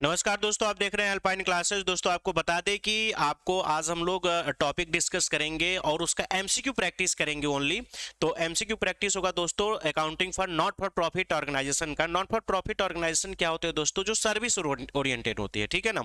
नमस्कार दोस्तों, आप देख रहे हैं अल्पाइन क्लासेस। दोस्तों आपको बता दें कि आपको आज हम लोग टॉपिक डिस्कस करेंगे और उसका एमसीक्यू प्रैक्टिस करेंगे ओनली। तो एमसीक्यू प्रैक्टिस होगा दोस्तों accounting for not for profit organisation का। नॉट फॉर प्रॉफिट ऑर्गेनाइजेशन क्या होते हैं दोस्तों? जो सर्विस ओरिएंटेड होती है, ठीक है ना।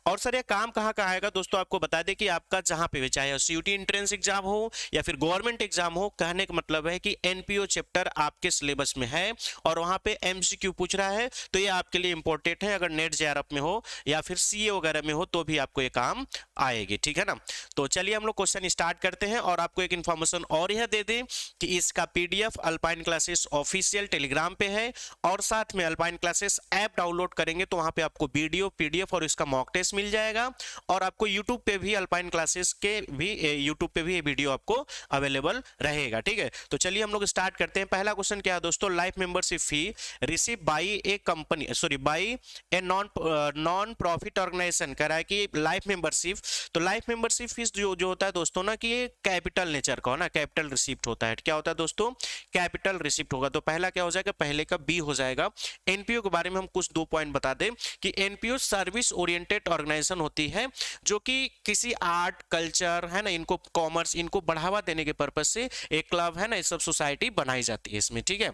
और सर ये काम कहाँ कहाँ आएगा दोस्तों? आपको बता दें कि आपका जहाँ पे भी, चाहे सीयूटी एंट्रेंस एग्जाम हो या फिर गवर्नमेंट एग्जाम हो, कहने का मतलब है कि एनपीओ चैप्टर आपके सिलेबस में है और वहाँ पे एमसीक्यू पूछ रहा है, तो ये आपके लिए इंपॉर्टेंट है। अगर नेट जेआरएफ में हो या फिर सीए वगैरह में हो तो भी आपको ये काम आएगी, ठीक है ना। तो चलिए हम लोग क्वेश्चन स्टार्ट करते हैं। और आपको एक इन्फॉर्मेशन और यह दे दें कि इसका PDF alpine classes official Telegram पे है, और साथ में अल्पाइन क्लासेस ऐप डाउनलोड करेंगे तो वहां पे आपको वीडियो पीडीएफ और इसका मॉक टेस्ट मिल जाएगा। और आपको यूट्यूब पे भी अल्पाइन क्लासेस के भी यूट्यूब पे भी ये वीडियो आपको अवेलेबल रहेगा, ठीक है। तो चलिए हम लोग स्टार्ट करते हैं। पहला क्वेश्चन क्या है दोस्तों? Life membership fee receive by a company, sorry by a non profit organisation. कह रहा है कि लाइफ मेंबरशिप, तो लाइफ मेंबरशिप फीस जो जो होता है दोस्तों ना, कि ये कैपिटल नेचर का हो ना, कैपिटल रिसिप्ट होता है। क्या होता है दोस्तों? कैपिटल रिसिप्ट होगा। तो पहला क्या हो जाएगा? पहले का बी हो जाएगा। एनपीओ के बारे में हम कुछ दो पॉइंट बता दें कि एनपीओ सर्विस ओरिएंटेड ऑर्गेनाइजेशन होती है, जो कि किसी आर्ट कल्चर है ना, इनको कॉमर्स, इनको बढ़ावा देने के पर्पज से एक क्लब है ना, ये सब सोसाइटी बनाई जाती है इसमें, ठीक है।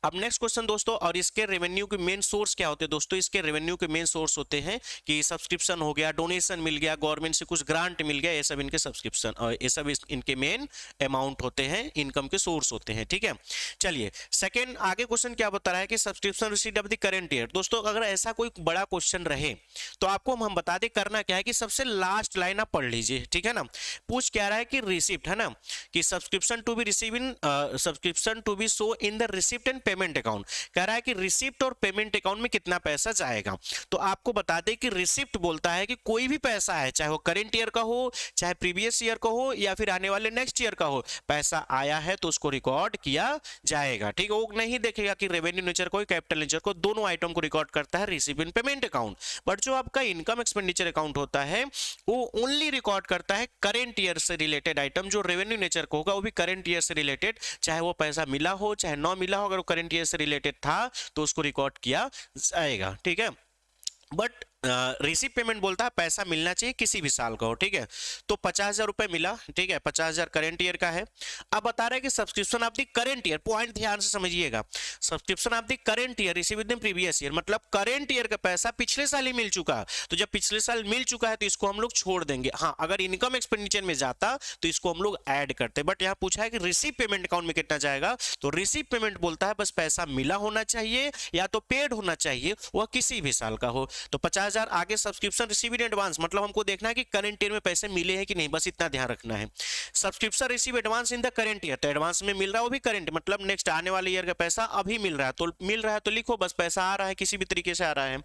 अब नेक्स्ट क्वेश्चन दोस्तों, और इसके रेवेन्यू के मेन सोर्स क्या होते हैं दोस्तों? इसके रेवेन्यू के मेन सोर्स होते हैं कि सब्सक्रिप्शन हो गया, डोनेशन मिल गया, गवर्नमेंट से कुछ ग्रांट मिल गया, ये सब इनके सब्सक्रिप्शन और ये सब इनके मेन अमाउंट होते हैं, इनकम के सोर्स होते हैं, ठीक है। चलिए सेकंड, आगे क्वेश्चन क्या बता रहा है कि subscription receipt of the current year. दोस्तों अगर ऐसा कोई बड़ा क्वेश्चन रहे तो आपको हम बता दें, करना क्या है कि सबसे लास्ट लाइन आप पढ़ लीजिए, ठीक है ना। पूछ क्या रहा है कि रिसिप्ट है ना, कि subscription to be receive in subscription to be show in the receipt and payment account. कह रहा है कि रिसिप्ट और पेमेंट अकाउंट में कितना पैसा जाएगा। तो आपको बता दें कि रिसिप्ट बोलता है कि कोई भी पैसा है, चाहे वो करंट ईयर का हो, चाहे प्रीवियस ईयर का हो, या फिर आने वाले नेक्स्ट ईयर का हो, पैसा आया है तो उसको रिकॉर्ड किया जाएगा, ठीक है। वो नहीं देखेगा कि रेवेन्यू नेचर को, कैपिटल नेचर को, दोनों आइटम को रिकॉर्ड करता है receipt and payment account. But जो आपका इनकम एक्सपेंडिचर अकाउंट होता है वो ओनली रिकॉर्ड करता है करंट ईयर से रिलेटेड आइटम। जो रेवेन्यू नेचर को होगा वो भी करंट ईयर से रिलेटेड, चाहे वो पैसा मिला हो चाहे ना मिला हो, अगर वो करंट ईयर से रिलेटेड था तो उसको रिकॉर्ड किया जाएगा, ठीक है। बट रिसीव पेमेंट बोलता है पैसा मिलना चाहिए किसी भी साल का हो, ठीक है। तो 50,000 रुपए मिला, ठीक है, 50,000 करंट ईयर का है। अब बता रहा है कि subscription of the current year, point ध्यान से समझिएगा, subscription of the current year receive with the previous year, मतलब करंट ईयर का पैसा पिछले साल ही मिल चुका। तो जब पिछले साल मिल चुका है तो इसको हम लोग छोड़ देंगे। हाँ, अगर इनकम एक्सपेंडिचर में जाता तो इसको हम लोग ऐड करते। बट यहाँ पूछा है कि रिसीव पेमेंट अकाउंट में कितना जाएगा, तो रिसीव पेमेंट बोलता है बस पैसा मिला होना चाहिए या तो पेड होना चाहिए, वह किसी भी साल का हो। तो 50,000 आगे सब्सक्रिप्शन रिसीव इन एडवांस, मतलब हमको देखना है कि करंट ईयर में पैसे मिले हैं कि नहीं, बस इतना ध्यान रखना है। Subscription receive advance in the current year, तो एडवांस में मिल रहा है वो भी करंट, मतलब नेक्स्ट आने वाले ईयर का पैसा अभी मिल रहा है, तो मिल रहा है तो लिखो बस पैसा आ रहा है, किसी भी तरीके से आ रहा है।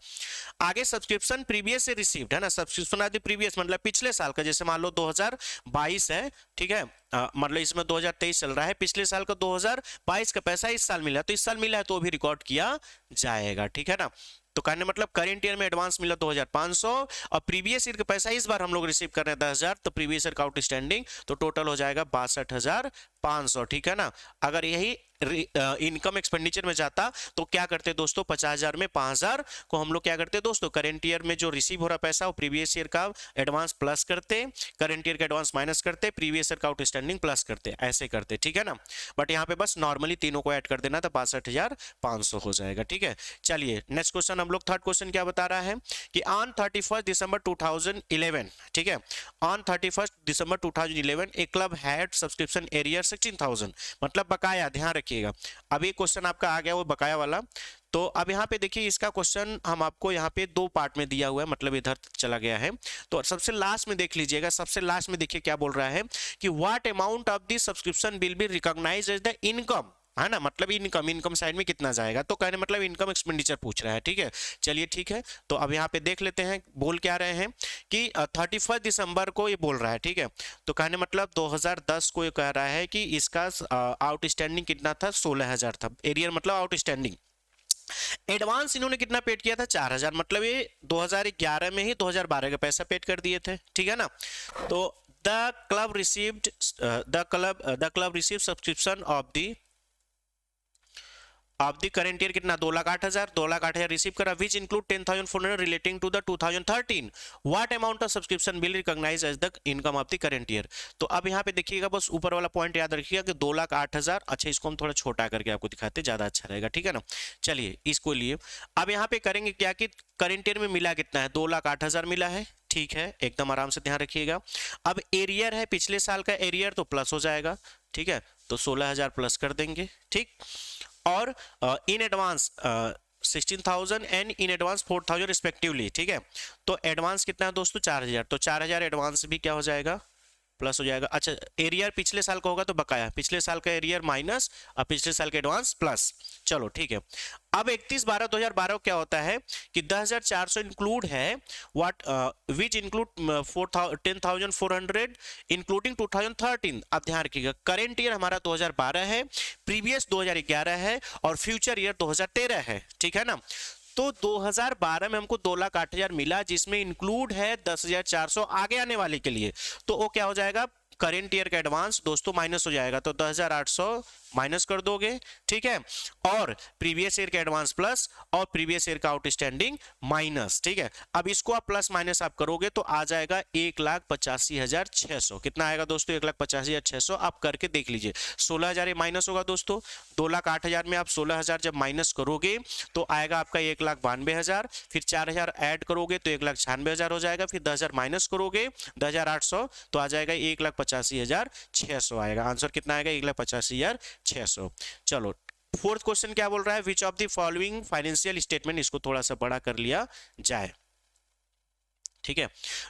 आगे सब्सक्रिप्शन प्रीवियस से रिसीव्ड है ना, सब्सक्रिप्शन आदि प्रीवियस मतलब पिछले साल का, जैसे मान लो 2022 है, ठीक है, मतलब इसमें 2023 चल रहा है, पिछले साल का 2022 का पैसा इस साल मिला, तो इस साल मिला है तो भी रिकॉर्ड किया जाएगा, ठीक है ना। तो कहने मतलब करेंट ईयर में एडवांस मिला 2,500 और प्रीवियस ईयर का पैसा इस बार हम लोग रिसीव कर रहे हैं 10,000, तो प्रीवियस ईयर का आउटस्टैंडिंग तो टोटल हो जाएगा 62,500, ठीक है ना। अगर यही इनकम एक्सपेंडिचर में जाता तो क्या करते दोस्तों, 50,000 में 5,000 को हम लोग क्या करते दोस्तों, करेंट ईयर में जो रिसीव हो रहा पैसा वो प्रीवियस ईयर का एडवांस प्लस करते, करेंट ईयर का एडवांस माइनस करते, प्रीवियस ईयर का आउटस्टैंडिंग प्लस करते, ऐसे करते, ठीक है ना। बट यहाँ पे बस नॉर्मली तीनों को ऐड कर देना तो 62,500 हो जाएगा, ठीक है। चलिए नेक्स्ट क्वेश्चन, हम लोग थर्ड क्वेश्चन क्या बता रहा है कि ऑन 31 दिसंबर 2011, ठीक है, on 31 December 2011 A club had subscription arrear 16,000, मतलब बकाया, ध्यान रखिएगा। अभी क्वेश्चन आपका आ गया वो बकाया वाला। तो अब यहाँ पे देखिए इसका क्वेश्चन हम आपको यहाँ पे दो पार्ट में दिया हुआ है, मतलब इधर चला गया है। तो सबसे लास्ट में देख लीजिएगा, सबसे लास्ट में देखिए क्या बोल रहा है कि what amount of the subscription will be recognised as the income, है ना, मतलब इनकम साइड में कितना जाएगा, तो कहने मतलब इनकम एक्सपेंडिचर पूछ रहा है, ठीक है। चलिए ठीक है, तो अब यहाँ पे देख लेते हैं बोल क्या रहे हैं कि 31 दिसंबर को ये बोल रहा है, ठीक है। तो कहने मतलब 2010 को ये कह रहा है कि इसका आउटस्टैंडिंग कितना था, 16,000 था, एरियर मतलब आउटस्टैंडिंग। एडवांस इन्होंने कितना पेड किया था, 4,000, मतलब ये 2011 में ही 2012 का पैसा पेड कर दिए थे, ठीक है ना। तो the club received subscription of the of the current year कितना 2,08,000, 2,08,000 रिसीव करा, which include 10,400 relating to the 2013, what amount of subscription will recognise as the income of the current year. तो अब यहाँ पे देखिएगा, बस ऊपर वाला पॉइंट याद रखिएगा कि 2,08,000, अच्छा इसको हम थोड़ा छोटा करके आपको दिखाते ज्यादा अच्छा रहेगा, ठीक है ना। चलिए इसको लिए अब यहाँ पे करेंगे क्या कि करेंट ईयर में मिला कितना है, 2,08,000 मिला है, ठीक है, एकदम आराम से ध्यान रखिएगा। अब एरियर है पिछले साल का एरियर, तो प्लस हो जाएगा, ठीक है, तो 16,000 प्लस कर देंगे, ठीक। और in advance 16,000 and in advance 4,000 respectively, ठीक है। तो एडवांस कितना है दोस्तों 4,000, तो 4,000 एडवांस भी क्या हो जाएगा, प्लस हो जाएगा। अच्छा एरियर पिछले साल का होगा तो बकाया, पिछले साल का एरियर माइनस और पिछले साल का एडवांस प्लस, चलो ठीक है। अब 31/12/2012 क्या होता है कि 10,400 इंक्लूड है व्हाट विच इंक्लूड 10,400 इंक्लूडिंग 2013। अब ध्यान रखिएगा करेंट ईयर हमारा 2012 है, प्रीवियस 2011 है और फ्यूचर ईयर 2013 है, ठीक है ना। तो 2012 में हमको 2,08,000 मिला, जिसमें इंक्लूड है 10,400 आगे आने वाले के लिए, तो वो क्या हो जाएगा, करेंट ईयर का एडवांस दोस्तों माइनस हो जाएगा, तो 10,800 माइनस कर दोगे, ठीक है, और प्रीवियस ईयर का एडवांस प्लस और प्रीवियस ईयर का आउटस्टैंडिंग माइनस, ठीक है। अब इसको आप प्लस माइनस आप करोगे तो आ जाएगा 1,85,600, कितना आएगा दोस्तों 1,85,600, आप करके देख लीजिए। 16,000 माइनस होगा दोस्तों, 2,08,000 में आप 16,000 जब माइनस करोगे तो आएगा आपका 1,92,000, फिर 4,000 ऐड करोगे तो 1,96,000 हो जाएगा, फिर 10,000 माइनस करोगे 10,800 तो आ जाएगा 1,85,600 आएगा, आंसर कितना आएगा 1,85,600। चलो फोर्थ क्वेश्चन क्या बोल रहा है, which of the following financial statement, इसको थोड़ा सा बड़ा कर लिया जाए, ठीक है।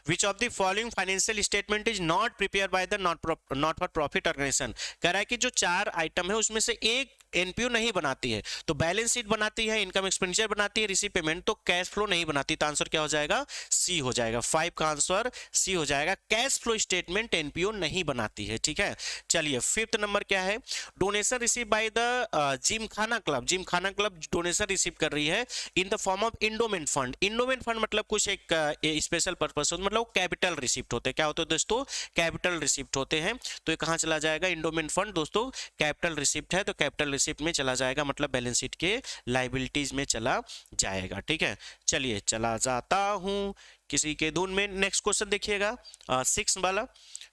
Which of the following financial statement is not prepare by the not for profit organisation. कह रहा है कि जो 4 आइटम है उसमें से एक एनपीओ नहीं बनाती है, तो बैलेंस शीट बनाती है, इनकम एक्सपेंडिचर बनाती है, रिसीव पेमेंट, तो कैश फ्लो नहीं बनाती, तो आंसर क्या हो जाएगा सी हो जाएगा, 5 का आंसर सी हो जाएगा, कैश फ्लो स्टेटमेंट एनपीओ नहीं बनाती है, ठीक है। चलिए फिफ्थ नंबर क्या है, donation receive by the Gymkhana club, Gymkhana club donation receive कर रही है in the form of endowment fund. Endowment fund मतलब कुछ एक स्पेशल पर्पस, मतलब कैपिटल रिसिप्ट होते हैं, क्या होते हैं दोस्तों कैपिटल रिसिप्ट होते हैं, तो ये कहां चला जाएगा, इंडोमेंट फंड दोस्तों कैपिटल रिसिप्ट है, तो कैपिटल रिसिप्ट में चला जाएगा, मतलब बैलेंस शीट के लायबिलिटीज में चला जाएगा, ठीक है। चलिए चला जाता हूं किसी के धुन में, नेक्स्ट क्वेश्चन देखिएगा 6 वाला।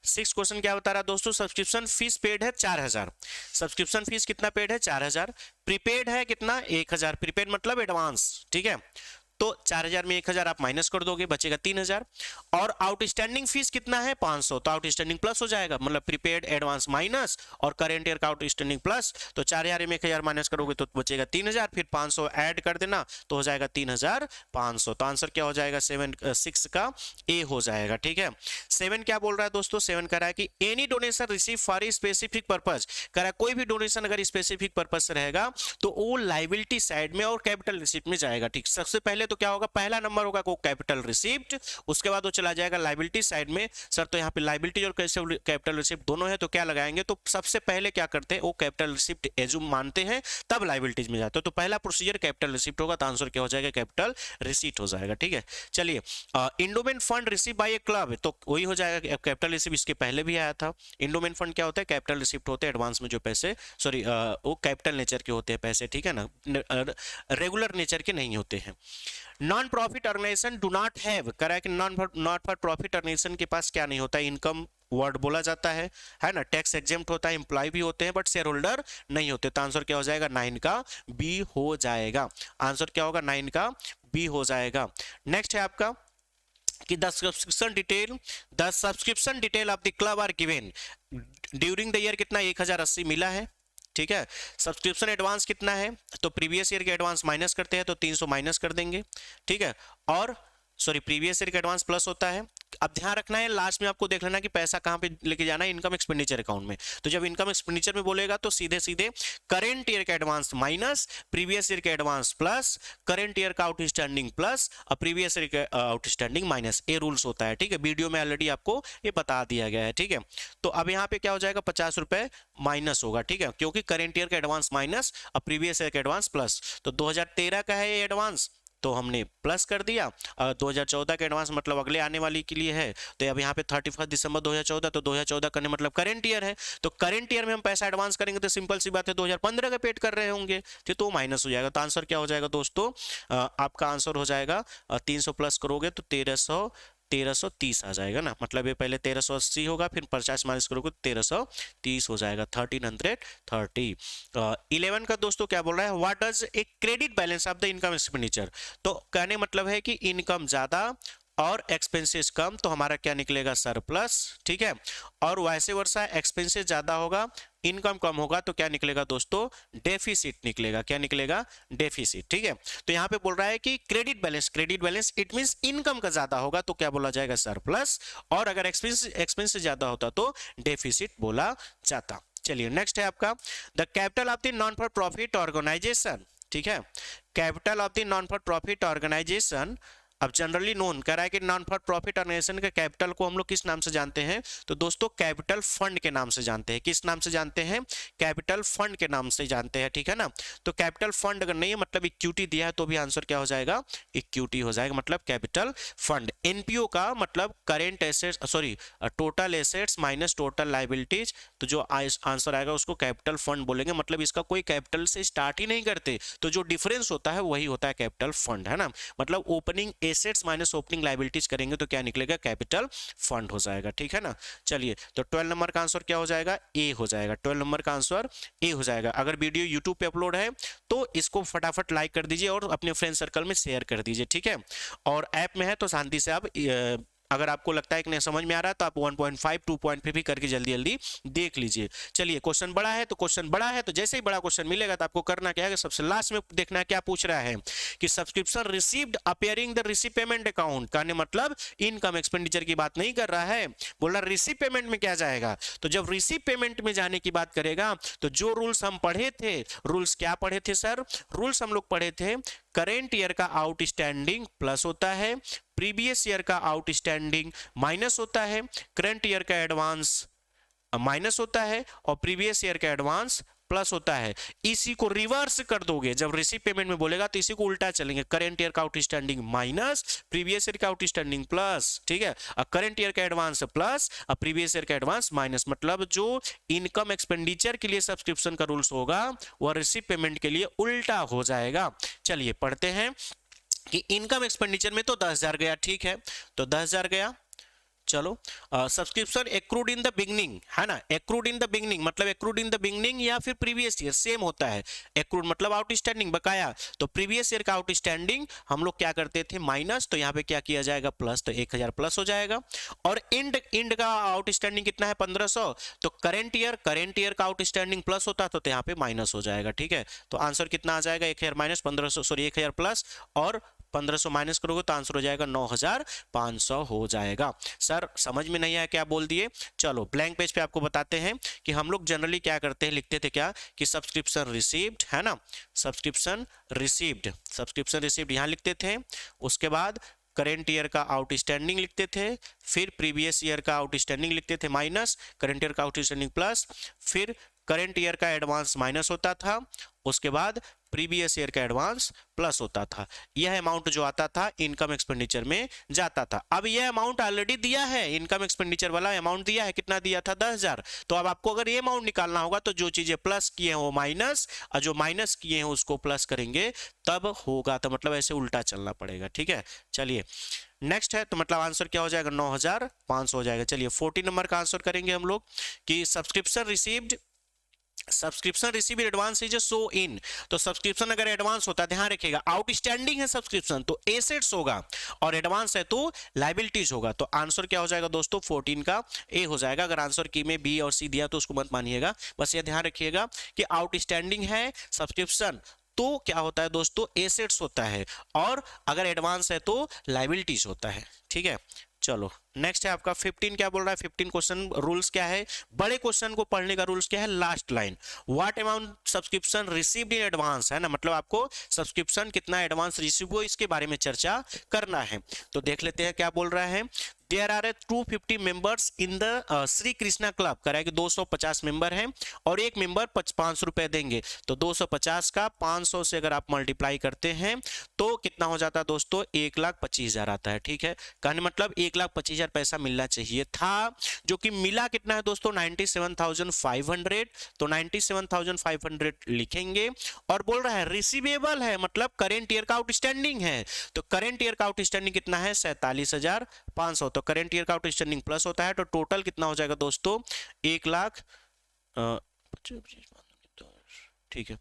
6 क्वेश्चन क्या बता रहा है दोस्तों, सब्सक्रिप्शन फीस पेड है 4,000, सब्सक्रिप्शन फीस कितना पेड है 4,000, प्रीपेड है कितना 1,000, प्रीपेड मतलब एडवांस, ठीक है, तो 4,000 में 1,000 आप माइनस कर दोगे बचेगा 3,000, और आउटस्टैंडिंग फीस कितना है 500, तो आउटस्टैंडिंग प्लस हो जाएगा, मतलब प्रीपेड एडवांस माइनस और करेंट ईयर का आउटस्टैंडिंग प्लस, तो 4,000 में 1,000 माइनस करोगे तो बचेगा 3,000, फिर 500 ऐड कर देना तो हो जाएगा 3,500, तो आंसर क्या हो जाएगा 6 का ए हो जाएगा, ठीक है। 7 क्या बोल रहा है दोस्तों, 7 कह रहा है कि any donation receive for a specific purpose, कह रहा है कोई भी डोनेशन अगर स्पेसिफिक पर्पस से रहेगा तो वो लायबिलिटी साइड में और कैपिटल रिसिप्ट में जाएगा, ठीक। सबसे पहले तो क्या होगा, पहला नंबर होगा को कैपिटल रिसिप्ट, उसके बाद वो चला जाएगा लायबिलिटी साइड में। सर तो यहाँ पे लायबिलिटी और कैपिटल रिसिप्ट दोनों है, तो क्या लगाएंगे, तो सबसे पहले क्या करते हैं वो कैपिटल रिसिप्ट एज्यूम मानते हैं तब लायबिलिटीज में जाते हैं, तो पहला प्रोसीजर कैपिटल रिसिप्ट होगा, तो आंसर क्या हो जाएगा कैपिटल रिसिप्ट हो जाएगा, ठीक है। चलिए endowment fund receive by A club, तो वही हो जाएगा कैपिटल रिसिप्ट, इसके पहले भी आया था। इंडोमेंट फंड क्या होता है, कैपिटल रिसिप्ट होते हैं एडवांस में जो पैसे, सॉरी वो कैपिटल नेचर के होते हैं पैसे, ठीक है ना, रेगुलर नेचर के नहीं होते हैं। Non profit organisation do not have, कह रहा है कि नॉट फॉर प्रॉफिट ऑर्गेनाइजेशन के पास क्या नहीं होता है, इनकम वर्ड बोला जाता है ना, टैक्स एग्जेम्प्ट होता है, एम्प्लॉय भी होते हैं बट शेयर होल्डर नहीं होते, तो आंसर क्या हो जाएगा 9 का बी हो जाएगा, आंसर क्या होगा 9 का बी हो जाएगा। नेक्स्ट है आपका कि the subscription detail of the club are given during the year, कितना 1,080 मिला है, ठीक है। सब्सक्रिप्शन एडवांस कितना है, तो प्रीवियस ईयर के एडवांस माइनस करते हैं तो 300 माइनस कर देंगे, ठीक है, और सॉरी प्रीवियस ईयर का एडवांस प्लस होता है। अब ध्यान रखना है लास्ट में आपको देख लेना कि पैसा कहां पे लेके जाना है, इनकम एक्सपेंडिचर अकाउंट में, तो जब इनकम एक्सपेंडिचर में बोलेगा तो सीधे सीधे करेंट ईयर का एडवांस माइनस, प्रीवियस ईयर का एडवांस प्लस, करेंट ईयर का आउटस्टैंडिंग प्लस और प्रीवियस ईयर का आउटस्टैंडिंग माइनस, ये रूल्स होता है, ठीक है, वीडियो में ऑलरेडी आपको ये बता दिया गया है, ठीक है। तो अब यहाँ पे क्या हो जाएगा 50 रुपए माइनस होगा, ठीक है, क्योंकि करेंट ईयर का एडवांस माइनस और प्रीवियस ईयर का एडवांस प्लस, तो 2013 का है ये एडवांस, तो हमने प्लस कर दिया। 2014 का एडवांस मतलब अगले आने वाली के लिए है, तो अब यहाँ पे 31 दिसंबर 2014, तो 2014 करने मतलब करंट ईयर है, तो करंट ईयर में हम पैसा एडवांस करेंगे तो सिंपल सी बात है 2015 का पेड कर रहे होंगे, ठीक, तो माइनस हो जाएगा। तो आंसर क्या हो जाएगा दोस्तों, आपका आंसर हो जाएगा 300 प्लस करोगे तो 1330 आ जाएगा ना, मतलब ये पहले 1380 होगा, फिर 50 माइनस करोगे तो 1330 हो जाएगा, 1330। 11 का दोस्तों क्या बोल रहा है, what does a credit balance of the income expenditure. तो कहने मतलब है कि इनकम ज्यादा और एक्सपेंसेस कम, तो हमारा क्या निकलेगा, सरप्लस, ठीक है। और वैसे वर्षा एक्सपेंसेस ज्यादा होगा, इनकम कम होगा, तो क्या निकलेगा दोस्तों, डेफिसिट निकलेगा। क्या निकलेगा, डेफिसिट, ठीक है। तो यहाँ पे बोल रहा है कि credit balance it means income का ज्यादा होगा तो क्या बोला जाएगा, सरप्लस, और अगर एक्सपेंस ज्यादा होता तो डेफिसिट बोला जाता। चलिए नेक्स्ट है आपका, the capital of the non for profit organisation, ठीक है, capital of the non for profit organisation. अब जनरली नोन कह रहा है कि नॉन फॉर प्रॉफिट ऑर्गेनाइजेशन के कैपिटल को हम लोग किस नाम से जानते हैं, तो दोस्तों कैपिटल फंड के नाम से जानते हैं। किस नाम से जानते हैं, कैपिटल फंड के नाम से जानते हैं, ठीक है ना। तो कैपिटल फंड अगर नहीं है मतलब इक्विटी दिया है तो भी आंसर क्या हो जाएगा, इक्विटी हो जाएगा, मतलब कैपिटल फंड। एनपीओ का मतलब current assets, sorry total assets minus total liabilities, तो जो आंसर आएगा उसको कैपिटल फंड बोलेंगे, मतलब इसका कोई कैपिटल से स्टार्ट ही नहीं करते, तो जो डिफरेंस होता है वही होता है कैपिटल फंड, है ना। मतलब opening assets minus opening liabilities करेंगे तो क्या निकलेगा, कैपिटल फंड हो जाएगा, ठीक है ना। चलिए तो 12 नंबर का आंसर क्या हो जाएगा, ए हो जाएगा। 12 नंबर का आंसर ए हो जाएगा। अगर वीडियो यूट्यूब पे अपलोड है तो इसको फटाफट लाइक कर दीजिए और अपने फ्रेंड सर्कल में शेयर कर दीजिए, ठीक है। और ऐप में है तो शांति से आप अगर आपको लगता है कि नहीं समझ में आ रहा है तो आप 1.5 2.5 भी करके जल्दी जल्दी देख लीजिए। चलिए क्वेश्चन बड़ा है तो क्वेश्चन बड़ा है, तो जैसे ही बड़ा क्वेश्चन मिलेगा तो आपको करना क्या है, सबसे लास्ट में देखना है क्या पूछ रहा है कि subscription received appearing the receive payment account, कहने मतलब इनकम एक्सपेंडिचर की बात नहीं कर रहा है, बोल रहा रिसीव पेमेंट में क्या जाएगा। तो जब रिसीव पेमेंट में जाने की बात करेगा तो जो रूल्स हम पढ़े थे, रूल्स क्या पढ़े थे सर, रूल्स हम लोग पढ़े थे करेंट ईयर का आउटस्टैंडिंग प्लस होता है, प्रीवियस ईयर का आउटस्टैंडिंग माइनस होता है, करंट ईयर का एडवांस माइनस होता है और प्रीवियस ईयर का एडवांस प्लस होता है। इसी को रिवर्स कर दोगे, जब रिसीव पेमेंट में बोलेगा तो इसी को उल्टा चलेंगे, करंट ईयर का आउटस्टैंडिंग माइनस प्रीवियस ईयर का आउटस्टैंडिंग प्लस, ठीक है। करंट ईयर का एडवांस प्लस और प्रीवियस ईयर का एडवांस माइनस, मतलब जो इनकम एक्सपेंडिचर के लिए सब्सक्रिप्शन का रूल्स होगा वह रिसीव पेमेंट के लिए उल्टा हो जाएगा। चलिए पढ़ते हैं कि इनकम एक्सपेंडिचर में तो 10,000 गया, ठीक है, तो 10,000 गया। चलो subscription accrued in the beginning, है ना, एक्रूड इन द बिगनिंग मतलब एक्रूड इन द बिगनिंग या फिर प्रीवियस ईयर सेम होता है। एक्रूड मतलब आउटस्टैंडिंग बकाया, तो प्रीवियस ईयर का आउटस्टैंडिंग हम लोग क्या करते थे माइनस, तो यहाँ पे क्या किया जाएगा प्लस, तो 1,000 प्लस हो जाएगा। और इंड का आउटस्टैंडिंग कितना है 1,500, तो करंट ईयर का आउटस्टैंडिंग प्लस होता तो यहाँ पे माइनस हो जाएगा, ठीक है। तो आंसर कितना आ जाएगा, 1,000 माइनस 1,500, सॉरी 1,000 प्लस और 1,500 माइनस करोगे तो आंसर हो जाएगा 9,500 हो जाएगा। सर समझ में नहीं आया क्या बोल दिए, चलो ब्लैंक पेज पे आपको बताते हैं कि हम लोग जनरली क्या करते हैं, लिखते थे क्या कि सब्सक्रिप्शन रिसीव्ड, है ना, सब्सक्रिप्शन रिसीव्ड यहाँ लिखते थे, उसके बाद करेंट ईयर का आउटस्टैंडिंग लिखते थे, फिर प्रीवियस ईयर का आउटस्टैंडिंग लिखते थे माइनस, करेंट ईयर का आउटस्टैंडिंग प्लस, फिर करंट ईयर का एडवांस माइनस होता था, उसके बाद प्रीवियस ईयर का एडवांस प्लस होता था। यह अमाउंट जो आता था इनकम एक्सपेंडिचर में जाता था। अब यह अमाउंट ऑलरेडी दिया है, इनकम एक्सपेंडिचर वाला अमाउंट दिया है, कितना दिया था 10,000, तो अब आपको अगर ये अमाउंट निकालना होगा तो जो चीजें प्लस किए हैं वो माइनस और जो माइनस किए हैं उसको प्लस करेंगे तब होगा, तो मतलब ऐसे उल्टा चलना पड़ेगा, ठीक है। चलिए नेक्स्ट है, तो मतलब आंसर क्या हो जाएगा 9,500 हो जाएगा। चलिए 14 नंबर का आंसर करेंगे हम लोग कि subscription receive advance is so in, तो सब्सक्रिप्शन अगर एडवांस होता है ध्यान रखिएगा, आउटस्टैंडिंग है सब्सक्रिप्शन तो एसेट्स होगा और एडवांस है तो लायबिलिटीज होगा, तो आंसर क्या हो जाएगा दोस्तों 14 का ए हो जाएगा। अगर आंसर की में बी और सी दिया तो उसको मत मानिएगा, बस ये ध्यान रखिएगा कि आउटस्टैंडिंग है सब्सक्रिप्शन तो क्या होता है दोस्तों एसेट्स होता है, और अगर एडवांस है तो लायबिलिटीज होता है, ठीक है। चलो नेक्स्ट है आपका 15, क्या बोल रहा है 15 क्वेश्चन रूल्स क्या है, बड़े क्वेश्चन को पढ़ने का रूल्स क्या है, last line what amount subscription received in advance, है ना, मतलब आपको सब्सक्रिप्शन कितना एडवांस रिसीव हो इसके बारे में चर्चा करना है। तो देख लेते हैं क्या बोल रहा है, there are 250 members in the Shri Krishna club, कह रहा है कि 250 मेंबर हैं और एक मेंबर 500 रुपए देंगे, तो 250 का 500 से अगर आप मल्टीप्लाई करते हैं तो कितना हो जाता है दोस्तों, 1,25,000 आता है। ठीक है, कहने मतलब 1,25,000 पैसा मिलना चाहिए था, जो कि मिला कितना है दोस्तों, 97,500, तो 97,500 लिखेंगे। और बोल रहा है रिसीवेबल है, मतलब करेंट ईयर का आउटस्टैंडिंग है, तो करेंट ईयर का आउटस्टैंडिंग कितना है, 47,500, तो करेंट ईयर का आउटस्टैंडिंग प्लस होता है, तो टोटल कितना हो जाएगा दोस्तों, 1,00,000, ठीक है,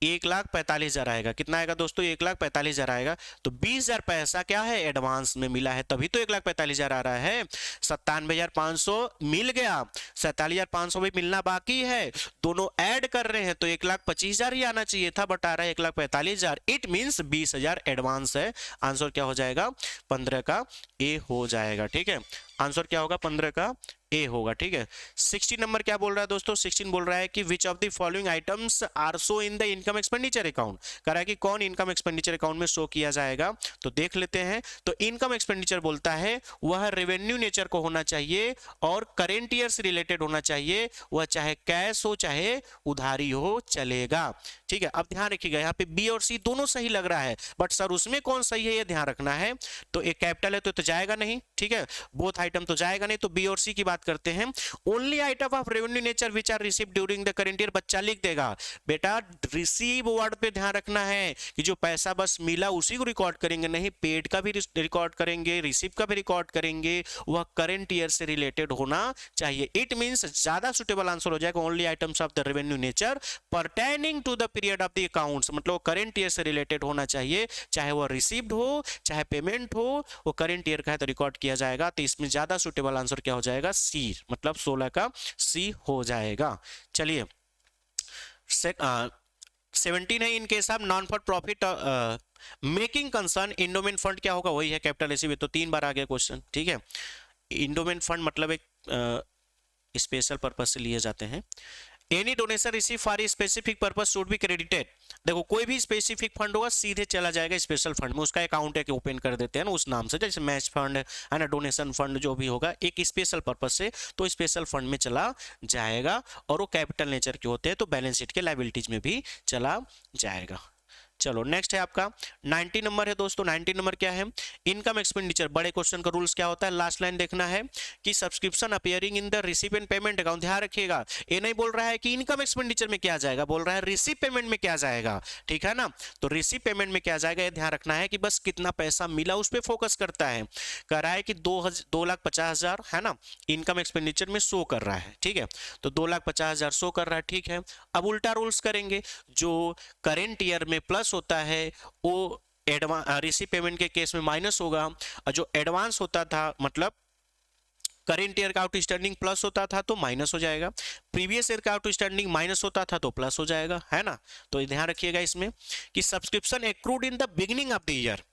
1,45,000 आएगा। कितना आएगा दोस्तों, 1,45,000 आएगा। तो 20,000 पैसा क्या है, एडवांस में मिला है, तभी तो 1,45,000 आ रहा है। 97,500 मिल गया, 47,500 भी मिलना बाकी है, दोनों ऐड कर रहे हैं तो 1,25,000 ही आना चाहिए था, बट आ रहा है 1,45,000। इट मींस 20,000 एडवांस है। आंसर क्या हो जाएगा, 15 का ए हो जाएगा। ठीक है, आंसर क्या होगा, 15 का ए होगा। ठीक है, 16 नंबर क्या बोल रहा है दोस्तों, 16 बोल रहा है कि which of the following items are show in the income expenditure account, कह रहा है कि कौन इनकम एक्सपेंडिचर अकाउंट में शो किया जाएगा, तो देख लेते हैं। तो इनकम एक्सपेंडिचर बोलता है वह रेवेन्यू नेचर को होना चाहिए और करेंट ईयर से रिलेटेड होना चाहिए, वह चाहे कैश हो चाहे उधारी हो चलेगा। ठीक है, अब ध्यान रखिएगा, यहाँ पे बी और सी दोनों सही लग रहा है, बट सर उसमें कौन सही है ये ध्यान रखना है। तो एक कैपिटल है तो जाएगा नहीं, ठीक है, बोथ आइटम तो जाएगा नहीं, तो बी और सी की बात करते हैं। Only item of revenue nature which are received during the current year, बच्चा लिख देगा। बेटा रिसीव वर्ड पे ध्यान रखना है कि जो पैसा बस मिला उसी को रिकॉर्ड करेंगे, नहीं पेड का भी रिकॉर्ड करेंगे, रिसीव का भी रिकॉर्ड करेंगे, वह करेंट ईयर से रिलेटेड होना चाहिए। इट मींस ज्यादा सुटेबल आंसर हो जाएगा only items of the revenue nature pertaining to the period of the accounts, मतलब करेंट ईयर से रिलेटेड होना चाहिए, चाहे वह रिसीव्ड हो चाहे पेमेंट हो, वो करेंट ईयर का है तो रिकॉर्ड किया जाएगा। तो इसमें ज्यादा सुटेबल आंसर क्या हो जाएगा, सी, मतलब 16 का सी हो जाएगा। चलिए 17 है, इनके हिसाब non for profit making concern endowment fund क्या होगा, वही है कैपिटल एसी में, तो 3 बार आ गया क्वेश्चन। ठीक है, इंडोमेंट फंड मतलब एक स्पेशल पर्पज से लिए जाते हैं। Any donation receive for specific purpose should be credited, देखो कोई भी स्पेसिफिक फंड होगा सीधे चला जाएगा स्पेशल फंड में, उसका अकाउंट है कि ओपन कर देते हैं ना उस नाम से, जैसे मैच फंड है ना, डोनेशन फंड जो भी होगा एक स्पेशल पर्पस से, तो स्पेशल फंड में चला जाएगा और वो कैपिटल नेचर के होते हैं, तो बैलेंस शीट के लायबिलिटीज में भी चला जाएगा। चलो नेक्स्ट है आपका 90 नंबर है दोस्तों। 90 नंबर क्या है, इनकम एक्सपेंडिचर, बड़े क्वेश्चन का रूल्स क्या होता है, लास्ट लाइन देखना है कि subscription appearing in the receive and payment account, ध्यान रखिएगा ये नहीं बोल रहा है कि इनकम एक्सपेंडिचर में क्या जाएगा, बोल रहा है रिसीव पेमेंट में क्या जाएगा। ठीक है ना, तो रिसीव पेमेंट में क्या जाएगा ये ध्यान रखना है कि बस कितना पैसा मिला उस पर फोकस करता है। कह रहा है कि 2,50,000 है ना इनकम एक्सपेंडिचर में शो कर रहा है। ठीक है, तो 2,50,000 शो कर रहा है। ठीक है, अब उल्टा रूल्स करेंगे, जो करेंट ईयर में प्लस होता है वो एडवांस रिसीव पेमेंट के केस में माइनस होगा, और जो एडवांस होता था मतलब करेंट ईयर का आउटस्टैंडिंग प्लस होता था तो माइनस हो जाएगा, प्रीवियस ईयर का आउटस्टैंडिंग माइनस होता था तो प्लस हो जाएगा, है ना। तो ध्यान रखिएगा इसमें कि subscription accrued in the beginning of the year,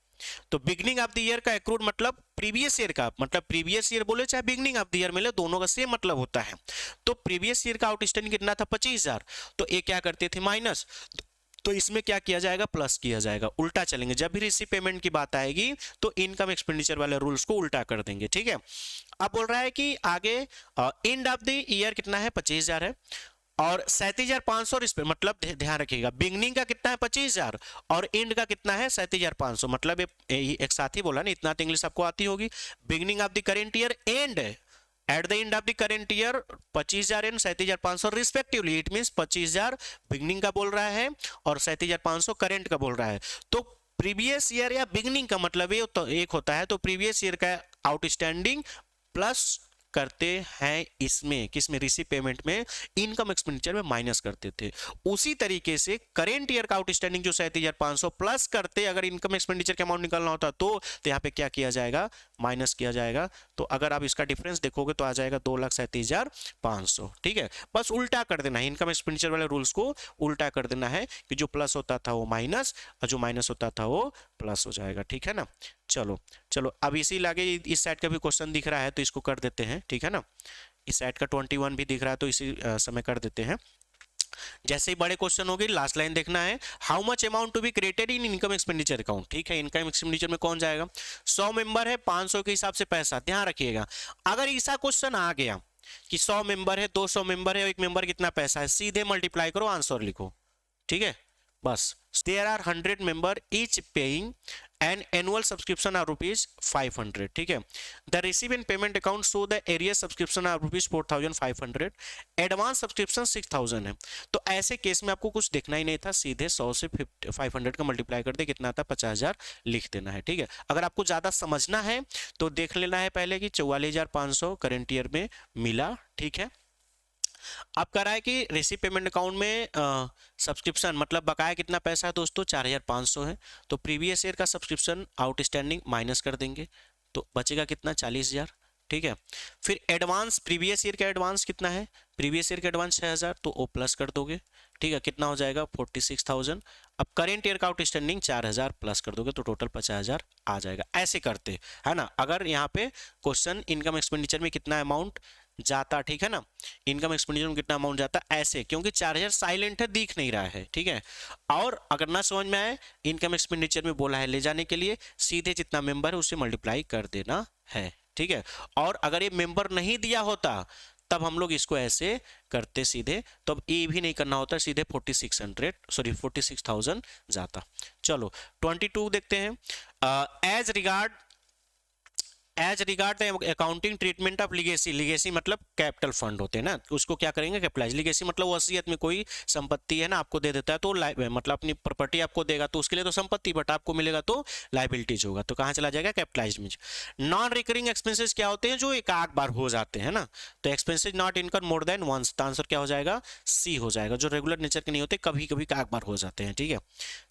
तो बिगिनिंग ऑफ द ईयर का एक्रूड मतलब प्रीवियस ईयर का, मतलब प्रीवियस ईयर बोले चाहे बिगिनिंग ऑफ द ईयर मिले दोनों का सेम मतलब होता है। तो प्रीवियस ईयर का आउटस्टैंडिंग कितना था, 25,000, तो ये क्या करते थे माइनस, तो इसमें क्या किया जाएगा, प्लस किया जाएगा। उल्टा चलेंगे, जब भी रिसीव पेमेंट की बात आएगी तो इनकम एक्सपेंडिचर वाले रूल्स को उल्टा कर देंगे। ठीक है, अब बोल रहा है कि आगे एंड ऑफ द ईयर कितना है, 25,000 है, और 37,500 इस पे, मतलब ध्यान रखिएगा बिगनिंग का कितना है 25,000 और एंड का कितना है 37,500, मतलब एक साथ ही बोला ना, इतना तो इंग्लिश आपको आती होगी। Beginning of the current year and at the end of the current year 25,000 and 37,500 respectively, it means 25,000 beginning का बोल रहा है और 37,500 करेंट का बोल रहा है। तो प्रीवियस ईयर या बिगनिंग का मतलब ये तो एक होता है, तो प्रीवियस ईयर का आउटस्टैंडिंग प्लस करते हैं इसमें, किसमें, रिसीव पेमेंट में, इनकम एक्सपेंडिचर में माइनस करते थे। उसी तरीके से करेंट ईयर का आउटस्टैंडिंग जो 37,500 प्लस करते अगर इनकम एक्सपेंडिचर का अमाउंट निकालना होता तो यहाँ पे क्या किया जाएगा, माइनस किया जाएगा। तो अगर आप इसका डिफरेंस देखोगे तो आ जाएगा 2,37,500। ठीक है, बस उल्टा कर देना है, इनकम एक्सपेंडिचर वाले रूल्स को उल्टा कर देना है कि जो प्लस होता था वो माइनस और जो माइनस होता था वो प्लस हो जाएगा। ठीक है ना, चलो चलो अब इसी लागे इस साइड का भी क्वेश्चन दिख रहा है तो इसको कर देते हैं। ठीक है ना, इस साइड का 21 भी दिख रहा है तो इसी समय कर देते हैं। जैसे ही बड़े क्वेश्चन होगी लास्ट लाइन देखना है, how much amount to be created in income expenditure account. ठीक है, इनकम एक्सपेंडिचर में कौन जाएगा, 100 मेंबर है, 500 के हिसाब से पैसा, ध्यान रखिएगा। अगर ऐसा क्वेश्चन आ गया कि 100 मेंबर है, 200 मेंबर है, एक मेंबर कितना पैसा है, सीधे मल्टीप्लाई करो, आंसर लिखो। ठीक है, बस there are 100 member each paying an annual subscription are ₹500। ठीक है, the receive in payment account show the arrear subscription are ₹4500, advance subscription 6000 है। तो ऐसे केस में आपको कुछ देखना ही नहीं था, सीधे 100 से 500 का मल्टीप्लाई कर दे, कितना आता है 50,000 लिख देना है। ठीक है, अगर आपको ज्यादा समझना है तो देख लेना है पहले कि 44,500 करेंट ईयर में मिला। ठीक है, अब कह रहा है कि रिसीव पेमेंट अकाउंट में सब्सक्रिप्शन मतलब बकाया कितना पैसा है दोस्तों, 4,500 है। तो प्रीवियस ईयर का सब्सक्रिप्शन आउटस्टैंडिंग माइनस कर देंगे तो बचेगा कितना, 40,000। ठीक है, फिर एडवांस, प्रीवियस ईयर का एडवांस कितना है, प्रीवियस ईयर का एडवांस 6,000, तो ओ प्लस कर दोगे। ठीक है, कितना हो जाएगा 46,000। अब करेंट ईयर का आउटस्टैंडिंग 4,000 प्लस कर दोगे तो टोटल 50,000 आ जाएगा। ऐसे करते है ना, अगर यहाँ पे क्वेश्चन इनकम एक्सपेंडिचर में कितना अमाउंट जाता, ठीक है ना, इनकम एक्सपेंडिचर में कितना अमाउंट जाता ऐसे, क्योंकि 4,000 साइलेंट है, दिख नहीं रहा है। ठीक है, और अगर ना समझ में आए, इनकम एक्सपेंडिचर में बोला है ले जाने के लिए, सीधे जितना मेंबर है उससे मल्टीप्लाई कर देना है। ठीक है, और अगर ये मेंबर नहीं दिया होता तब हम लोग इसको ऐसे करते सीधे, तो अब ए भी नहीं करना होता, सीधे 46,000 जाता। चलो 22 देखते हैं, as regard the accounting treatment of legacy. Legacy मतलब कैपिटल फंड होते हैं ना, उसको क्या करेंगे, कैपिटलाइज। लिगेसी मतलब वसीयत में कोई संपत्ति है ना, आपको दे देता है तो मतलब अपनी प्रॉपर्टी आपको देगा तो उसके लिए तो संपत्ति, बट आपको मिलेगा तो लाइबिलिटीज होगा, तो कहाँ चला जाएगा, कैपिटलाइज में। नॉन रिकरिंग एक्सपेंसेस क्या होते हैं, जो एक आध बार हो जाते हैं ना, तो expenses not income more than once, तो आंसर क्या हो जाएगा, सी हो जाएगा। जो रेगुलर नेचर के नहीं होते, कभी कभी एक बार हो जाते हैं। ठीक है,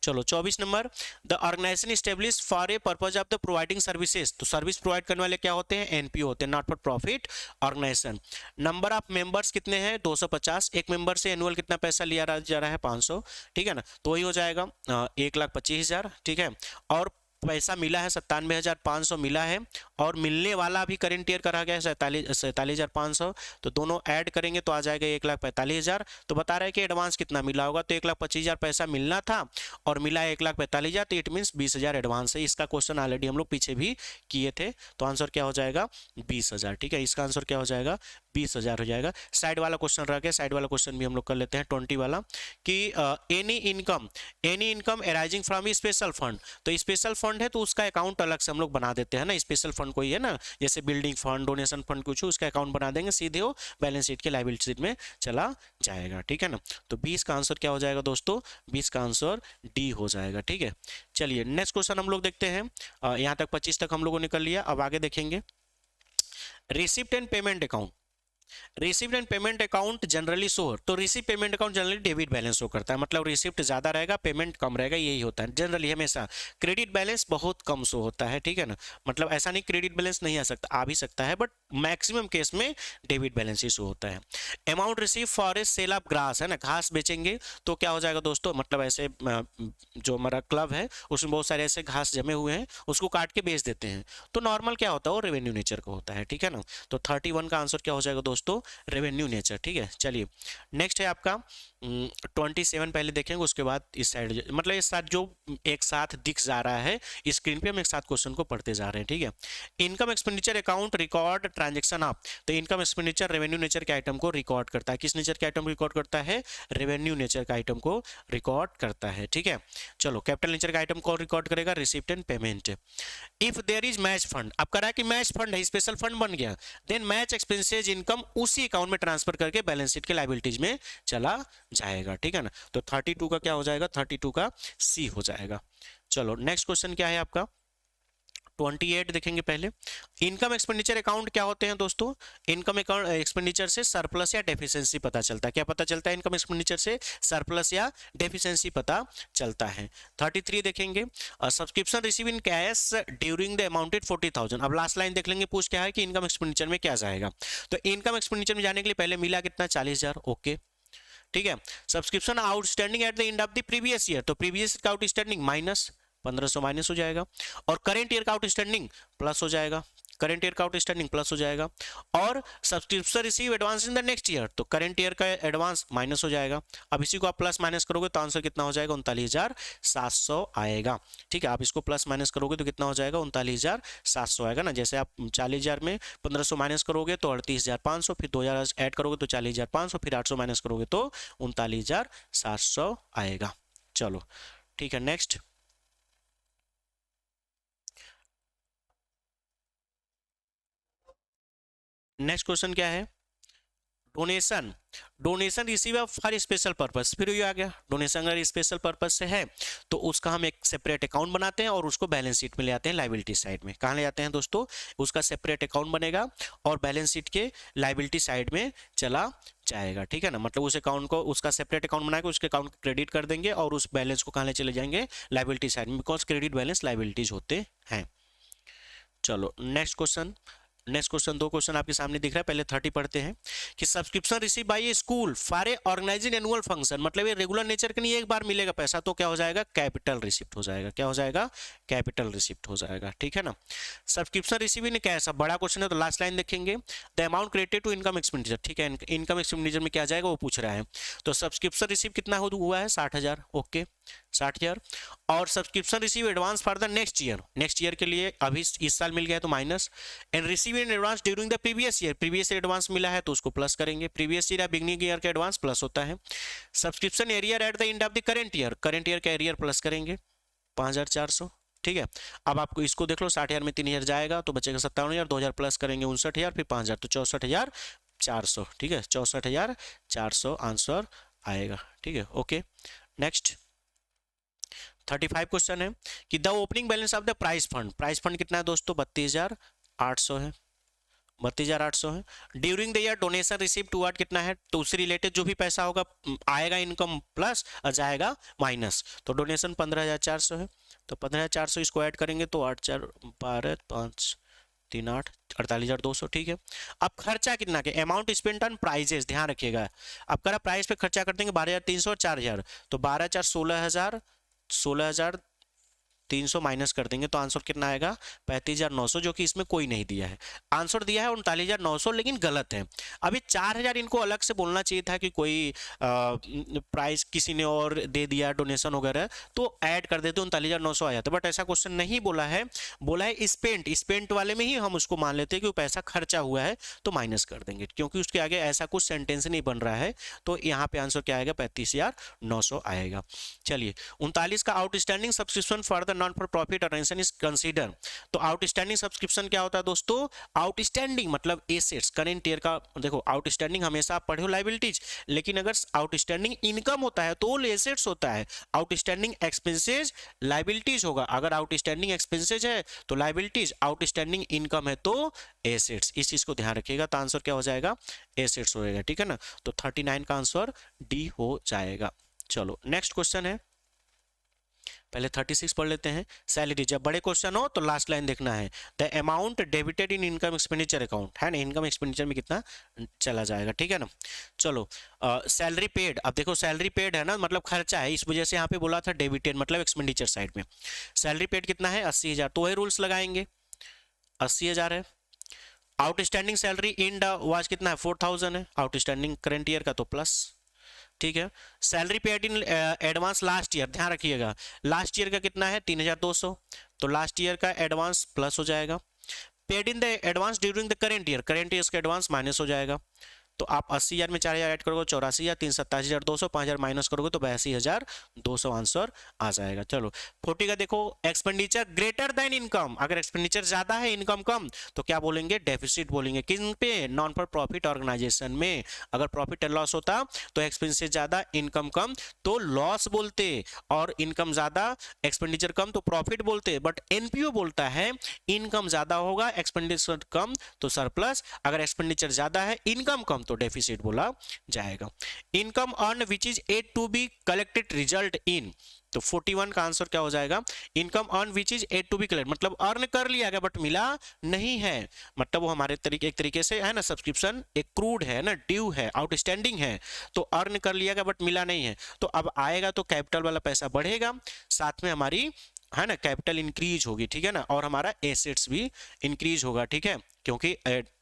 चलो 24 number, the organisation establish for a purpose of the providing services. तो सर्विस प्रोवाइड करने वाले क्या होते हैं, एनपीओ होते हैं, not for profit organisation. Number of members कितने हैं, 250। एक मेंबर से एनुअल कितना पैसा लिया जा रहा है, 500। ठीक है ना, तो वही हो जाएगा 1,25,000। ठीक है, और पैसा मिला है 97,500 मिला है, और मिलने वाला भी करेंट ईयर करा गया है 47,500, तो दोनों ऐड करेंगे तो आ जाएगा 1,45,000। तो बता रहे हैं कि एडवांस कितना मिला होगा, तो 1,25,000 पैसा मिलना था और मिला है 1,45,000, तो इट मीन्स 20,000 एडवांस है। इसका क्वेश्चन ऑलरेडी हम लोग पीछे भी किए थे, तो आंसर क्या हो जाएगा, 20,000। ठीक है, इसका आंसर क्या हो जाएगा, 20,000 हो जाएगा। साइड वाला क्वेश्चन रह गया, साइड वाला क्वेश्चन भी हम लोग कर लेते हैं, 20 वाला, कि any income arising from special fund. तो स्पेशल फंड है तो उसका अकाउंट अलग से हम लोग बना देते हैं ना, स्पेशल फंड कोई है ना, जैसे बिल्डिंग फंड, डोनेशन फंड, कुछ उसका अकाउंट बना देंगे, सीधे वो बैलेंस शीट के लायबिलिटी शीट में चला जाएगा। ठीक है ना, तो 20 का आंसर क्या हो जाएगा दोस्तों, 20 का आंसर डी हो जाएगा। ठीक है, चलिए नेक्स्ट क्वेश्चन हम लोग देखते हैं। यहाँ तक 25 तक हम लोगों ने कर लिया, अब आगे देखेंगे receipt and payment account. Receipt and payment account generally show, तो receipt payment account generally debit balance show करता है, मतलब रिसिप्ट ज्यादा रहेगा, पेमेंट कम रहेगा, यही होता है जनरली हमेशा। क्रेडिट बैलेंस बहुत कम शो होता है। ठीक है ना, मतलब ऐसा नहीं क्रेडिट बैलेंस नहीं आ सकता, आ भी सकता है, बट मैक्सिमम केस में डेबिट बैलेंस ही शो होता है। Amount receive for a sale of grass, है ना, घास बेचेंगे तो क्या हो जाएगा दोस्तों, मतलब ऐसे जो हमारा क्लब है उसमें बहुत सारे ऐसे घास जमे हुए हैं, उसको काट के बेच देते हैं, तो नॉर्मल क्या होता है, वो रेवेन्यू नेचर का होता है। ठीक है ना, तो 31 का आंसर क्या हो जाएगा दोस्तों, रेवेन्यू नेचर। ठीक है, चलिए नेक्स्ट है आपका 27, पहले देखेंगे उसके बाद इस साइड, मतलब इस साथ जो एक साथ दिख जा रहा है स्क्रीन पे, हम एक साथ क्वेश्चन को पढ़ते जा रहे हैं। ठीक है, income expenditure account record transaction of, तो इनकम एक्सपेंडिचर रेवेन्यू नेचर के आइटम को रिकॉर्ड करता है। किस नेचर के आइटम रिकॉर्ड करता है, रेवेन्यू नेचर का आइटम को रिकॉर्ड करता है। ठीक है, चलो कैपिटल नेचर का आइटम को रिकॉर्ड करेगा, receipt and payment. If there is match fund, अब करा कि मैच फंड है, स्पेशल फंड बन गया, देन मैच एक्सपेंसेज इनकम उसी अकाउंट में ट्रांसफर करके बैलेंस शीट के लायबिलिटीज में चला जाएगा। ठीक है ना, तो 32 का क्या हो जाएगा, 32 का सी हो जाएगा। चलो नेक्स्ट क्वेश्चन क्या है आपका 28 देखेंगे पहले। इनकम एक्सपेंडिचर अकाउंट क्या होते हैं दोस्तों, इनकम अकाउंट एक्सपेंडिचर से सरप्लस या डेफिशिएंसी पता चलता है। क्या पता चलता है, इनकम एक्सपेंडिचर से सरप्लस या डेफिशिएंसी पता चलता है। 33 देखेंगे, subscription receive in cash during the amounted 40,000। अब लास्ट लाइन देख लेंगे, पूछ क्या है कि इनकम एक्सपेंडिचर में क्या जाएगा, तो इनकम एक्सपेंडिचर में जाने के लिए पहले मिला कितना, 40,000। ओके, ठीक है, subscription outstanding at the end of the previous year, तो प्रीवियस का आउटस्टैंडिंग माइनस 1500 माइनस हो जाएगा। और करेंट ईयर का आउटस्टैंडिंग प्लस हो जाएगा, करंट ईयर का आउटस्टैंडिंग प्लस हो जाएगा। और subscription receive advance in the next year, तो करंट ईयर का एडवांस माइनस हो जाएगा। अब इसी को आप प्लस माइनस करोगे तो आंसर कितना हो जाएगा, 39,700 आएगा। ठीक है, आप इसको प्लस माइनस करोगे तो कितना हो जाएगा, 39,700 आएगा ना। जैसे आप 40,000 में 1500 माइनस करोगे तो 38,500, फिर 2000 ऐड करोगे तो 40,500, फिर 800 माइनस करोगे तो 39,700 आएगा। चलो ठीक है, नेक्स्ट। नेक्स्ट क्वेश्चन क्या है, donation. Donation receive for special purpose, फिर ये आ गया डोनेशन अगर स्पेशल पर्पस से है तो उसका हम एक सेपरेट अकाउंट बनाते हैं और उसको बैलेंस शीट में ले आते हैं लाइबिलिटी साइड में। कहाँ ले जाते हैं दोस्तों, उसका सेपरेट अकाउंट बनेगा और बैलेंस शीट के लाइबिलिटी साइड में चला जाएगा। ठीक है ना, मतलब उस अकाउंट को, उसका सेपरेट अकाउंट बनाकर उसके अकाउंट को क्रेडिट कर देंगे और उस बैलेंस को कहाँ ले चले जाएंगे, लाइबिलिटी साइड में, बिकॉज क्रेडिट बैलेंस लाइबिलिटीज होते हैं। चलो नेक्स्ट क्वेश्चन। नेक्स्ट क्वेश्चन, दो क्वेश्चन आपके सामने दिख रहा है, पहले 30 पढ़ते हैं कि subscription receive by a school for a organising annual function, मतलब ये रेगुलर नेचर के नहीं, एक बार मिलेगा पैसा तो क्या हो जाएगा, कैपिटल रिसिप्ट हो जाएगा। क्या हो जाएगा, कैपिटल रिसिप्ट हो जाएगा। ठीक है ना। सब्सक्रिप्शन रिसीव इन कैश, बड़ा क्वेश्चन है तो लास्ट लाइन देखेंगे, the amount credited to income expenditure. ठीक है, इनकम एक्सपेंडिचर में क्या जाएगा वो पूछ रहा है। तो सब्सक्रिप्शन रिसीव कितना हुआ है, 60,000। ओके 60,000। और subscription receive advance for the next year, next year के लिए अभी इस साल मिल गया है तो minus. And receive in advance during the previous year, previous year advance मिला है तो उसको प्लस करेंगे, प्रीवियस ईयर या बिगनिंग ईयर का एडवांस प्लस होता है। Subscription arrear at the end of the current year, current year का एरियर प्लस करेंगे 5,400। ठीक है, अब आपको इसको देख लो, 60,000 में 3,000 जाएगा तो बचेगा 57,000, 2,000 प्लस करेंगे 59,000, फिर 5,000 तो 64,400। ठीक है, 64,400 आंसर आएगा। ठीक है, ओके नेक्स्ट। 35 क्वेश्चन है कि the opening balance of the price fund, price fund कितना है दोस्तों, 32,800 है, 32,800 है। During the year donation receive toward कितना है, तो उससे रिलेटेड जो भी पैसा होगा आएगा इनकम प्लस और जाएगा माइनस, तो डोनेशन 15,400 है, तो 15,400 इसको ऐड करेंगे तो 8 4 12 5 3 8 48,200। ठीक है, अब खर्चा कितना के, अमाउंट स्पेंट ऑन प्राइजेस, ध्यान रखिएगा। अब करा प्राइस पे खर्चा कर देंगे 12,300 और 4,000, तो 12 4 16,000, 16,300 माइनस कर देंगे तो आंसर कितना आएगा, 35,900, जो कि इसमें कोई नहीं दिया है। आंसर दिया है 39,900 लेकिन गलत है। अभी 4,000 इनको अलग से बोलना चाहिए था कि कोई प्राइस किसी ने और दे दिया डोनेशन वगैरह तो ऐड कर देते 39,900 आ जाता, बट ऐसा क्वेश्चन नहीं बोला है। बोला है स्पेंट, स्पेंट वाले में ही हम उसको मान लेते हैं कि वो पैसा खर्चा हुआ है तो माइनस कर देंगे, क्योंकि उसके आगे ऐसा कुछ सेंटेंस नहीं बन रहा है। तो यहाँ पे आंसर क्या आएगा, 35,900 आएगा। चलिए 39 का outstanding subscription for the non for profit organisation is consider. तो आउटस्टैंडिंग सब्सक्रिप्शन क्या होता है दोस्तों, आउटस्टैंडिंग मतलब एसेट्स, करंट ईयर का, देखो आउटस्टैंडिंग हमेशा आप पढ़े हो लायबिलिटीज, लेकिन अगर आउटस्टैंडिंग इनकम होता है तो एसेट्स होता है, आउटस्टैंडिंग एक्सपेंसेस लायबिलिटीज होगा। अगर आउटस्टैंडिंग एक्सपेंसेस है तो लायबिलिटीज, आउटस्टैंडिंग इनकम है तो एसेट्स। इस चीज को ध्यान रखिएगा, तो आंसर क्या हो जाएगा, एसेट्स होएगा। ठीक है ना, तो 39 का आंसर डी हो जाएगा। चलो नेक्स्ट क्वेश्चन है, पहले 36 पढ़ लेते हैं। सैलरी, जब बड़े क्वेश्चन हो तो लास्ट लाइन देखना है, the amount debited in income expenditure account, है ना, इनकम एक्सपेंडिचर में कितना चला जाएगा। ठीक है ना। चलो सैलरी पेड, अब देखो सैलरी पेड है ना, मतलब खर्चा है, इस वजह से यहाँ पे बोला था डेबिटेड मतलब एक्सपेंडिचर साइड में। सैलरी पेड कितना है, 80,000, तो वही रूल्स लगाएंगे, 80,000 है। आउटस्टैंडिंग सैलरी इन वाज कितना है, 4,000 है, आउटस्टैंडिंग करंट ईयर का तो प्लस। ठीक है, salary paid in advance last year, ध्यान रखिएगा लास्ट ईयर का कितना है, 3,200, तो लास्ट ईयर का एडवांस प्लस हो जाएगा। Paid in the advance during the current year, current year का एडवांस माइनस हो जाएगा। तो आप 80,000 में 4,000 ऐड करोगे 84,000, 3,87,200, 5,000 माइनस करोगे तो 82,200 आंसर आ जाएगा। चलो 40 का देखो, एक्सपेंडिचर ग्रेटर देन इनकम, अगर एक्सपेंडिचर ज्यादा है इनकम कम तो क्या बोलेंगे, डेफिसिट बोलेंगे। किन पे, नॉन फॉर प्रॉफिट ऑर्गेनाइजेशन में। अगर प्रॉफिट एंड लॉस होता तो एक्सपेंसेस ज्यादा इनकम कम तो लॉस बोलते, और इनकम ज्यादा एक्सपेंडिचर कम तो प्रॉफिट बोलते। बट एनपीओ बोलता है इनकम ज्यादा होगा एक्सपेंडिचर कम तो सरप्लस, अगर एक्सपेंडिचर ज्यादा है इनकम कम तो डेफिसिट बोला जाएगा। Income earn which is at to be collected result in, तो 41 का आंसर क्या हो जाएगा, income earn which is at to be collect, मतलब अर्न कर लिया गया बट मिला नहीं है, मतलब वो हमारे तरीके एक तरीके से है ना, सब्सक्रिप्शन एक क्रूड है ना, ड्यू है, आउटस्टैंडिंग है, तो अर्न कर लिया गया बट मिला नहीं है। तो अब आएगा तो कैपिटल वाला पैसा बढ़ेगा, साथ में हमारी है ना, कैपिटल इंक्रीज होगी, ठीक है ना, और हमारा एसेट्स भी इंक्रीज होगा, ठीक है, क्योंकि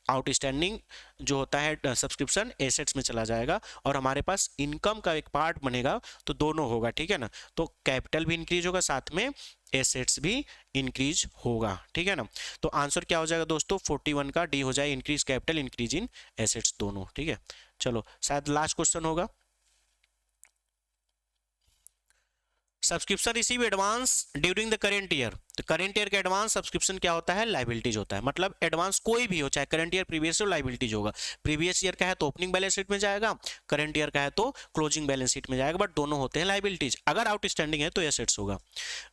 आउटस्टैंडिंग जो होता है सब्सक्रिप्शन एसेट्स में चला जाएगा और हमारे पास इनकम का एक पार्ट बनेगा, तो दोनों होगा, ठीक है ना। तो कैपिटल भी इंक्रीज होगा, साथ में एसेट्स भी इंक्रीज होगा, ठीक है ना। तो आंसर क्या हो जाएगा दोस्तों, 41 का डी हो जाए, increase capital increase in assets दोनों, ठीक है। चलो शायद लास्ट क्वेश्चन होगा। Subscription receive advance during the current year, तो करेंट ईयर का एडवांस सब्सक्रिप्शन क्या होता है, लाइबिलिटीज होता है, मतलब एडवांस कोई भी हो, चाहे current year previous year liabilities होगा। प्रीवियस ईयर का है तो ओपनिंग बैलेंस शीट में जाएगा, करेंट ईयर का है तो क्लोजिंग बैलेंस शीट में जाएगा, बट दोनों होते हैं लाइबिलिटीज। अगर आउटस्टैंडिंग है तो एसेट्स होगा।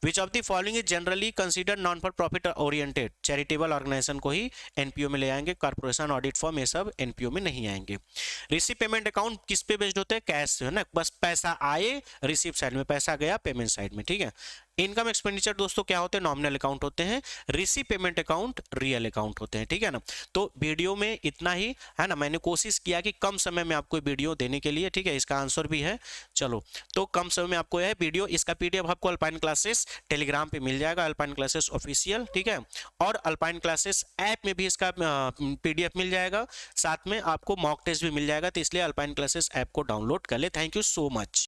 Which of the following is generally consider non for profit oriented, charitable organisation को ही एनपीओ में ले आएंगे, कॉर्पोरेशन ऑडिट फॉर्म ये सब एनपीओ में नहीं आएंगे। रिसीव पेमेंट अकाउंट किस पे बेस्ड होते हैं, कैश है ना, बस पैसा आए, रिसीव साइड में पैसा गया, पेमेंट साइड में, ठीक है। इनकम एक्सपेंडिचर दोस्तों क्या होते हैं, नॉमिनल अकाउंट होते हैं। Receive payment account real account होते हैं, ठीक है ना। तो वीडियो में इतना ही है ना, मैंने कोशिश किया कि कम समय में आपको वीडियो देने के लिए, ठीक है, इसका आंसर भी है। चलो तो कम समय में आपको यह वीडियो, इसका पीडीएफ आपको अल्पाइन क्लासेस टेलीग्राम पे मिल जाएगा, अल्पाइन क्लासेस ऑफिशियल, ठीक है, और अल्पाइन क्लासेस ऐप में भी इसका पीडीएफ मिल जाएगा, साथ में आपको मॉक टेस्ट भी मिल जाएगा, तो इसलिए अल्पाइन क्लासेस ऐप को डाउनलोड कर ले। Thank you so much.